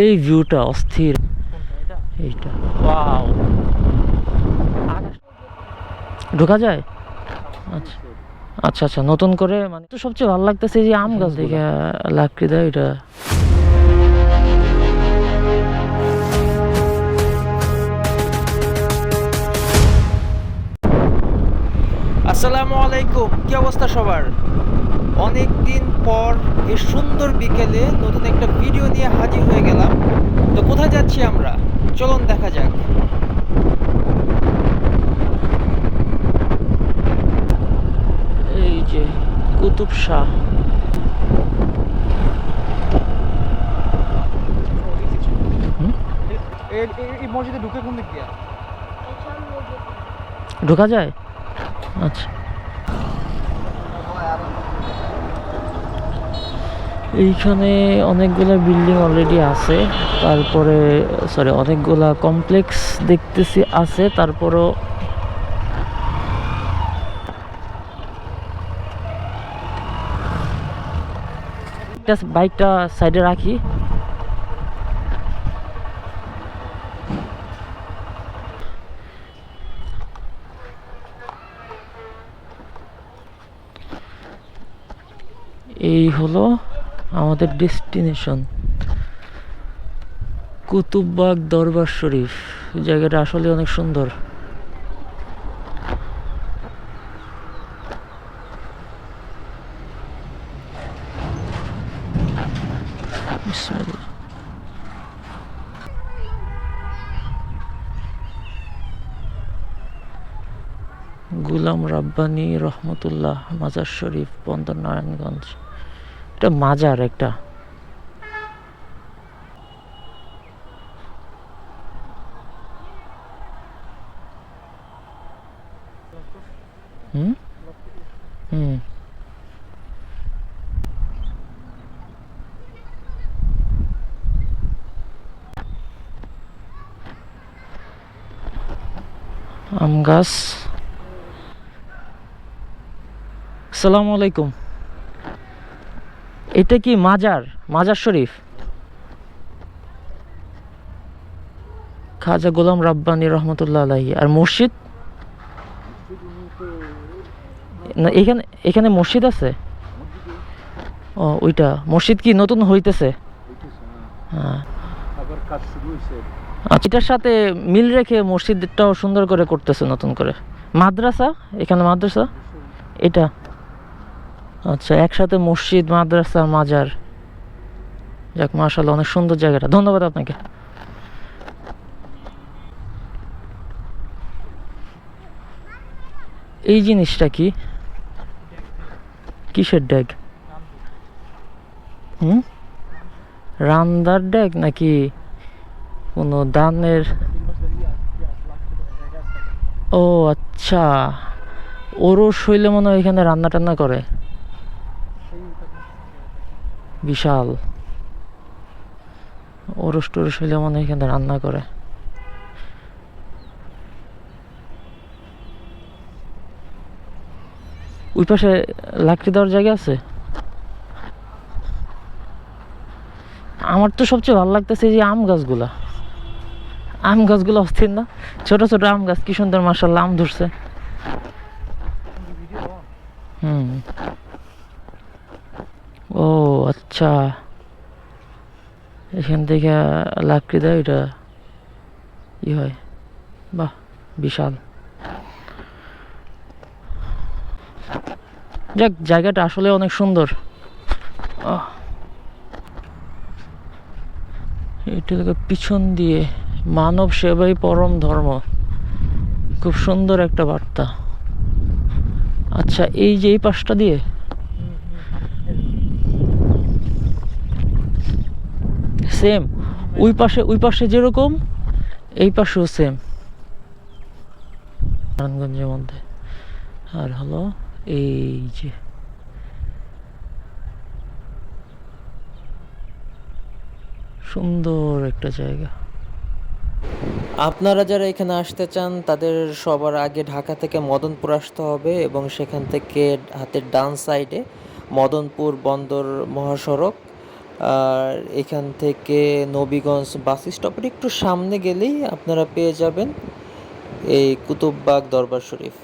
এই ভিউটা অস্থির। এইটা ওয়াও, ঢোকা যায়? আচ্ছা আচ্ছা আচ্ছা, নতুন করে মানে তো সবচেয়ে ভালো লাগতেছে যে আম গাছ দেখে লাকড়ি দেয় এটা। আসসালামু আলাইকুম, কি অবস্থা সবার? অনেক দিন পর এই সুন্দর বিকেলে নতুন একটা ভিডিও নিয়ে হাজির হয়ে গেলাম। তো কোথায় যাচ্ছি আমরা, চলুন দেখা যাক। এই যে কুতুব শাহ। এই মসজিদে ঢুকে কোন দিক দিয়ে? ঢোকা যায়? আচ্ছা, এইখানে অনেকগুলা বিল্ডিং অলরেডি আছে, তারপরে সরি অনেকগুলা কমপ্লেক্স দেখতেছি আছে, তারপরও বাইকটা সাইডে রাখি। এই হলো আমাদের ডেস্টিনেশন, কুতুববাগ দরবার শরীফ। জায়গাটা আসলে অনেক সুন্দর। বিসমিল্লাহ। গুলাম রাব্বানি রহমতুল্লাহ মাজার শরীফ, বন্দর নারায়ণগঞ্জ। এটা মাজার একটা। হুম হুম আম গাছ। আসসালামু আলাইকুম। এটা কি মাজার? মাজার শরীফ, খাজা গোলাম রাব্বানি রহমতুল্লাহ আলাইহি। আর মসজিদ না, এখানে এখানে মসজিদ আছে? ও ওইটা মসজিদ কি নতুন হইতেছে? হ্যাঁ, আচ্ছা, এটার সাথে মিল রেখে মসজিদটাও সুন্দর করে করতেছে নতুন করে। মাদ্রাসা, এখানে মাদ্রাসা এটা। আচ্ছা, একসাথে মসজিদ, মাদ্রাসা, মাজার। যাক, মাশাআল্লাহ, অনেক সুন্দর জায়গাটা। ধন্যবাদ আপনাকে। এই জিনিসটা কি? কিসের ড্যাগ? হুম, রান্দার ড্যাগ নাকি কোনো দানের? ও আচ্ছা, ওরস হইলে মনে হয় এখানে রান্না টান্না করে। বিশাল ওরস টরস হইলে মনে হয় এখানে রান্না করে। ওই পাশে লাকড়ি দেওয়ার জায়গা আছে। আমার তো সবচেয়ে ভালো লাগতেছে যে আম গাছগুলা। আম গাছগুলো অস্থির না? ছোট ছোট আম গাছ, কি সুন্দর মাশাআল্লাহ আম ধরছে। হুম, ও আচ্ছা, এখান থেকে লাকড়ি দেয়, এটা ই হয়। বাহ, বিশাল। যাক, জায়গাটা আসলে অনেক সুন্দর। এটা পিছন দিয়ে মানব সেবাই পরম ধর্ম, খুব সুন্দর একটা বার্তা। আচ্ছা, এই যে এই পাশটা দিয়ে সেম, ওই পাশে যেরকম এই পাশেও সেম, নারায়ণগঞ্জের মধ্যে। আর হলো এই যে সুন্দর একটা জায়গা। আপনারা যারা এখানে আসতে চান তাদের সবার আগে ঢাকা থেকে মদনপুর আসতে হবে, এবং সেখান থেকে হাতের ডান সাইডে মদনপুর বন্দর মহাসড়ক, আর এখান থেকে নবীগঞ্জ বাস স্টপের একটু সামনে গেলেই আপনারা পেয়ে যাবেন এই কুতুববাগ দরবার শরীফ।